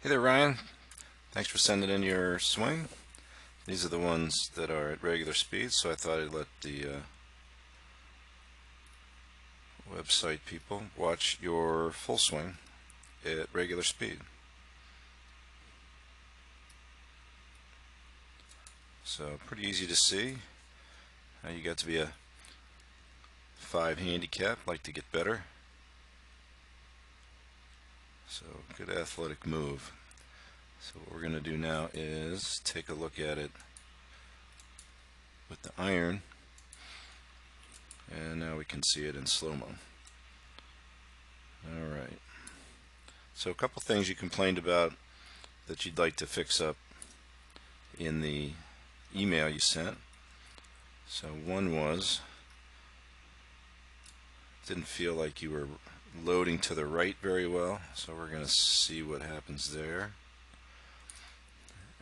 Hey there, Ryan. Thanks for sending in your swing. These are the ones that are at regular speed, so I thought I'd let the website people watch your full swing at regular speed. So pretty easy to see. You got to be a 5 handicap, like to get better. So good athletic move. So what we're going to do now is take a look at it with the iron, and now we can see it in slow-mo. Alright, so a couple things you complained about that you'd like to fix up in the email you sent. So one was, didn't feel like you were loading to the right very well, so we're going to see what happens there.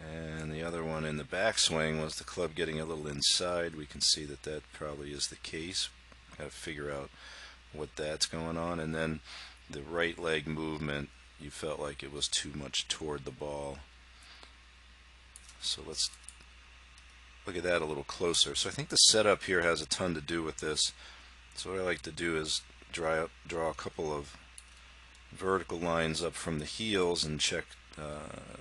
And the other one in the backswing was the club getting a little inside. We can see that that probably is the case. Got to figure out what that's going on. And then the right leg movement, you felt like it was too much toward the ball. So let's look at that a little closer. So I think the setup here has a ton to do with this. So what I like to do is draw a couple of vertical lines up from the heels and check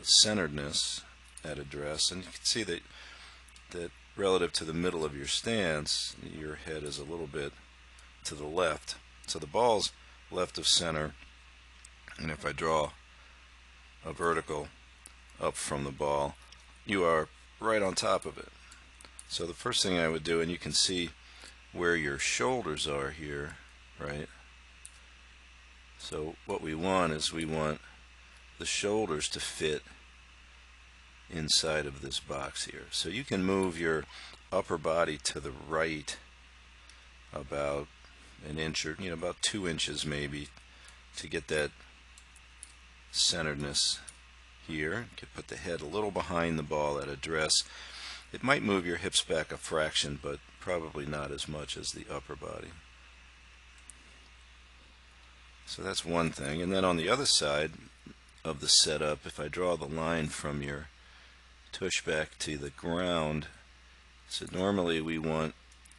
centeredness at address, and you can see that relative to the middle of your stance, your head is a little bit to the left. So the ball's left of center, and if I draw a vertical up from the ball, you are right on top of it. So the first thing I would do, and you can see where your shoulders are here, right? So what we want is we want the shoulders to fit inside of this box here. So you can move your upper body to the right about an inch, or about 2 inches maybe, to get that centeredness here. You could put the head a little behind the ball at address. It might move your hips back a fraction, but probably not as much as the upper body. So that's one thing. And then on the other side of the setup, if I draw the line from your tush back to the ground, so normally we want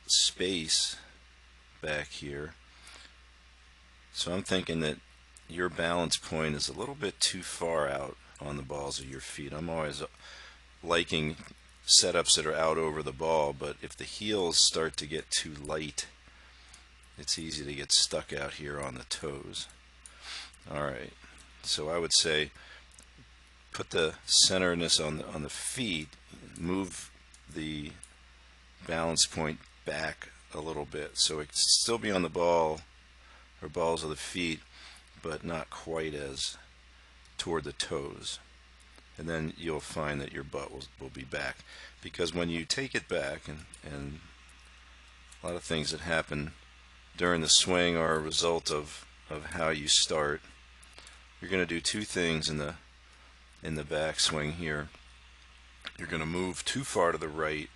space back here. So I'm thinking that your balance point is a little bit too far out on the balls of your feet. I'm always liking setups that are out over the ball, but if the heels start to get too light, it's easy to get stuck out here on the toes. Alright, so I would say put the centeredness on the feet, move the balance point back a little bit so it can still be on the ball or balls of the feet, but not quite as toward the toes. And then you'll find that your butt will be back, because when you take it back, and a lot of things that happen during the swing are a result of how you start. You're going to do two things in the backswing here. You're going to move too far to the right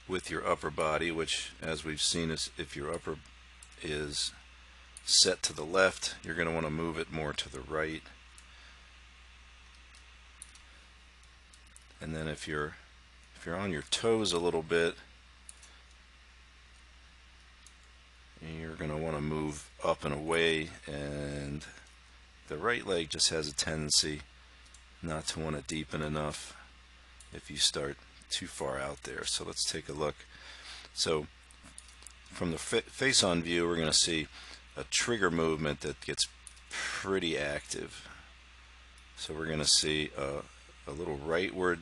with your upper body, which, as we've seen, is if your upper is set to the left, you're going to want to move it more to the right. And then if you're on your toes a little bit, you're going to want to move up and away, and the right leg just has a tendency not to want to deepen enough if you start too far out there. So let's take a look. So from the face-on view, we're going to see a trigger movement that gets pretty active. So we're going to see a little rightward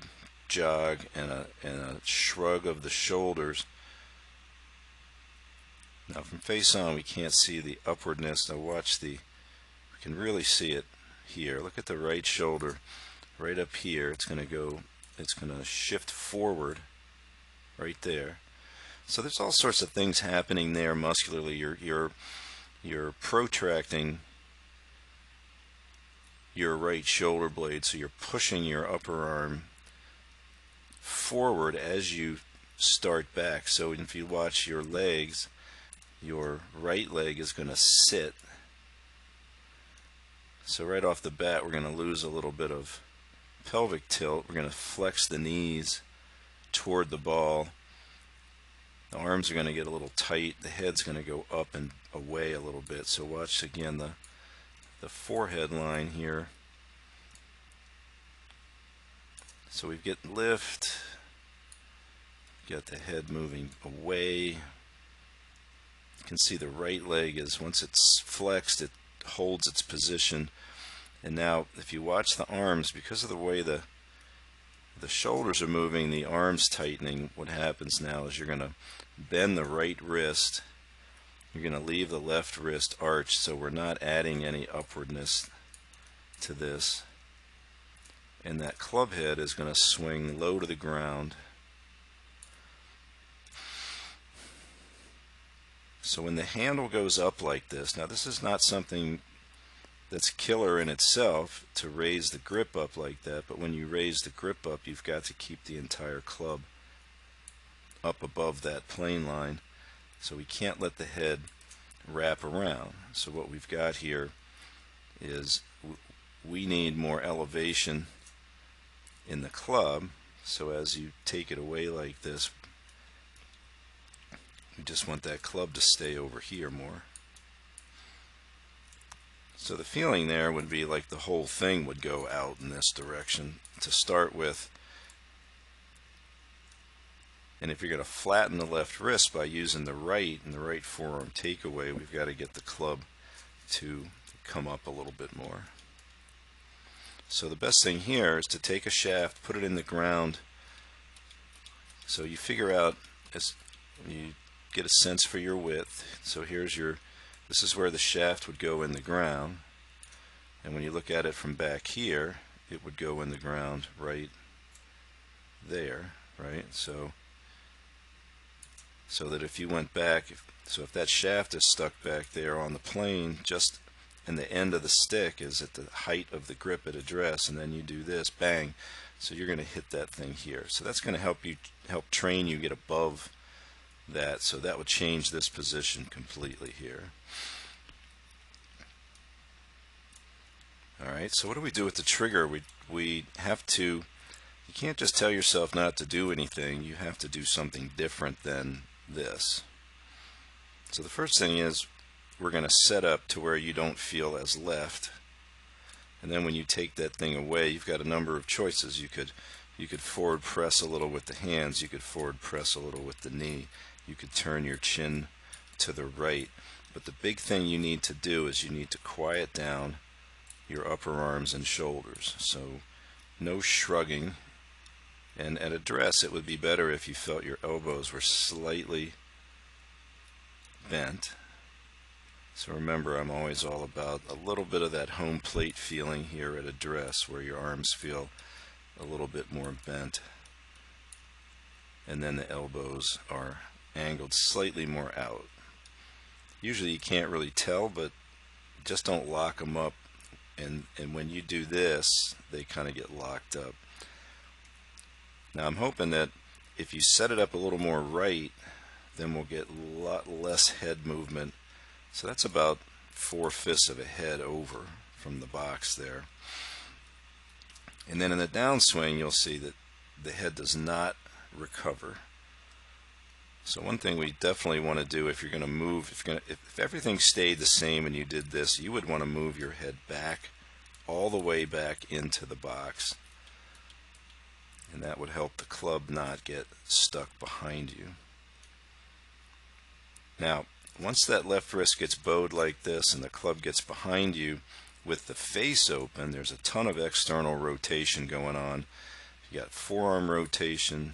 jog and a shrug of the shoulders. Now from face on, we can't see the upwardness. Now watch we can really see it here. Look at the right shoulder right up here. It's going to shift forward right there. So there's all sorts of things happening there muscularly. You're protracting your right shoulder blade, so you're pushing your upper arm forward as you start back. So if you watch your legs, your right leg is going to sit. So right off the bat we're going to lose a little bit of pelvic tilt. We're going to flex the knees toward the ball. The arms are going to get a little tight. The head's going to go up and away a little bit. So watch again the forehead line here. So we get lift, get the head moving away. You can see the right leg is, once it's flexed, it holds its position. And now if you watch the arms, because of the way the shoulders are moving, the arms tightening, what happens now is you're going to bend the right wrist. You're going to leave the left wrist arched, so we're not adding any upwardness to this. And that club head is going to swing low to the ground. So when the handle goes up like this, now this is not something that's killer in itself to raise the grip up like that, but when you raise the grip up, you've got to keep the entire club up above that plane line. So we can't let the head wrap around. So what we've got here is we need more elevation in the club. So as you take it away like this, we just want that club to stay over here more. So the feeling there would be like the whole thing would go out in this direction to start with. And if you're going to flatten the left wrist by using the right and the right forearm takeaway, we've got to get the club to come up a little bit more. So the best thing here is to take a shaft, put it in the ground, so you figure out, as you get a sense for your width. So here's this is where the shaft would go in the ground, and when you look at it from back here, it would go in the ground right there, right? So that if you went back, if that shaft is stuck back there on the plane, just and the end of the stick is at the height of the grip at address, and then you do this, bang, so you're going to hit that thing here. So that's going to help train you get above that. So that would change this position completely here. Alright, so what do we do with the trigger? We have to, you can't just tell yourself not to do anything, you have to do something different than this. So the first thing is we're going to set up to where you don't feel as left, and then when you take that thing away, you've got a number of choices. You could forward press a little with the hands, you could forward press a little with the knee, you could turn your chin to the right, but the big thing you need to do is you need to quiet down your upper arms and shoulders. So no shrugging, and at address it would be better if you felt your elbows were slightly bent. So remember, I'm always all about a little bit of that home plate feeling here at address, where your arms feel a little bit more bent, and then the elbows are angled slightly more out. Usually you can't really tell, but just don't lock them up, and when you do this, they kind of get locked up. Now I'm hoping that if you set it up a little more right, then we'll get a lot less head movement. So that's about 4/5 of a head over from the box there. And then in the downswing, you'll see that the head does not recover. So one thing we definitely want to do, if you're going to move, if everything stayed the same and you did this, you would want to move your head back, all the way back into the box. And that would help the club not get stuck behind you. Now, once that left wrist gets bowed like this and the club gets behind you with the face open, there's a ton of external rotation going on. You got forearm rotation,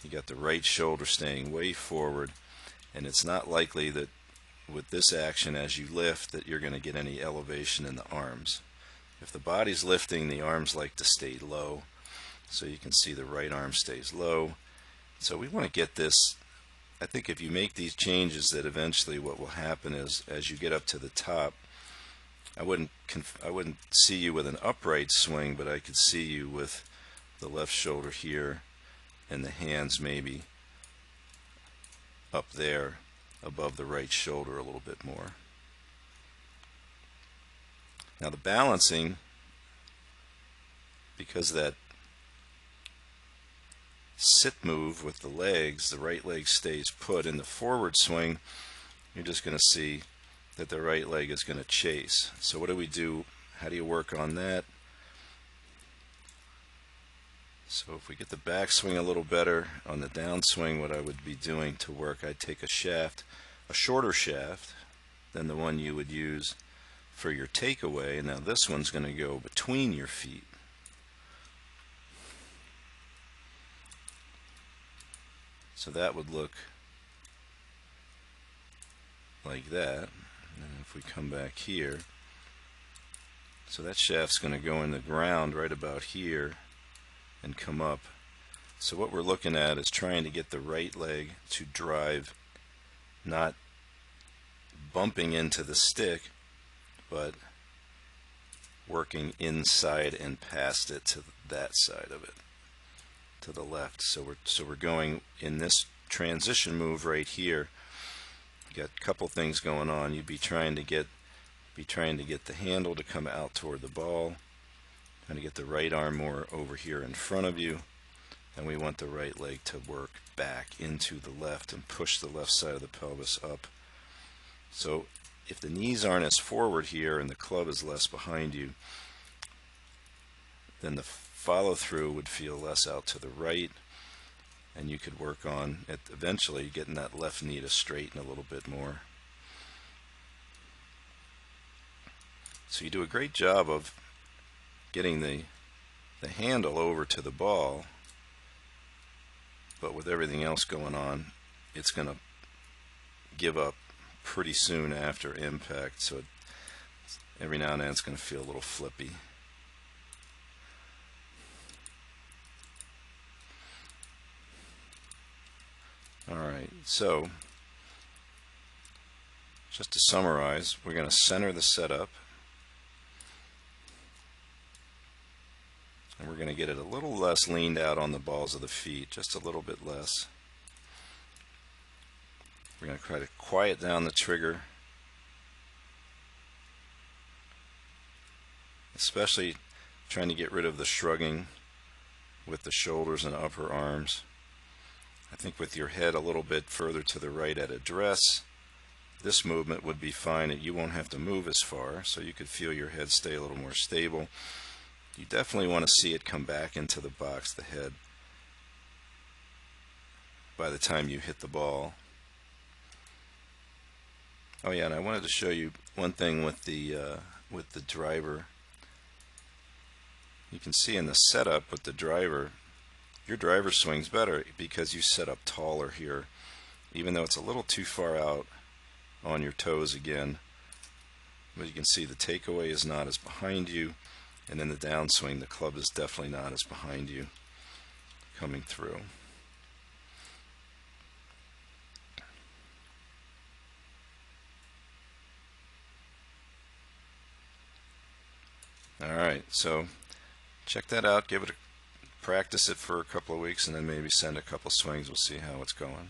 you got the right shoulder staying way forward, and it's not likely that with this action as you lift that you're going to get any elevation in the arms. If the body's lifting, the arms like to stay low, so you can see the right arm stays low. So we want to get this. I think if you make these changes, that eventually what will happen is, as you get up to the top, I wouldn't see you with an upright swing, but I could see you with the left shoulder here and the hands maybe up there above the right shoulder a little bit more. Now the balancing, because that sit move with the legs, the right leg stays put. In the forward swing, you're just going to see that the right leg is going to chase. So what do we do? How do you work on that? So if we get the backswing a little better on the downswing, what I would be doing to work, I'd take a shaft, a shorter shaft than the one you would use for your takeaway. And now this one's going to go between your feet. So that would look like that. And if we come back here, so that shaft's going to go in the ground right about here and come up. So what we're looking at is trying to get the right leg to drive, not bumping into the stick, but working inside and past it to that side of it, to the left. So we're going in this transition move right here. You got a couple things going on. You'd be trying to get the handle to come out toward the ball, trying to get the right arm more over here in front of you, and we want the right leg to work back into the left and push the left side of the pelvis up. So if the knees aren't as forward here and the club is less behind you, then the follow through would feel less out to the right, and you could work on it eventually getting that left knee to straighten a little bit more. So you do a great job of getting the handle over to the ball, but with everything else going on, it's going to give up pretty soon after impact. So every now and then it's going to feel a little flippy. Alright, so just to summarize, we're going to center the setup, and we're going to get it a little less leaned out on the balls of the feet, just a little bit less. We're going to try to quiet down the trigger, especially trying to get rid of the shrugging with the shoulders and upper arms. I think with your head a little bit further to the right at address, this movement would be fine. You won't have to move as far, so you could feel your head stay a little more stable. You definitely want to see it come back into the box, the head, by the time you hit the ball. Oh yeah, and I wanted to show you one thing with the driver. You can see in the setup with the driver, your driver swings better because you set up taller here, even though it's a little too far out on your toes again. But you can see the takeaway is not as behind you, and in the downswing the club is definitely not as behind you coming through. Alright, so check that out, practice it for a couple of weeks, and then maybe send a couple swings. We'll see how it's going.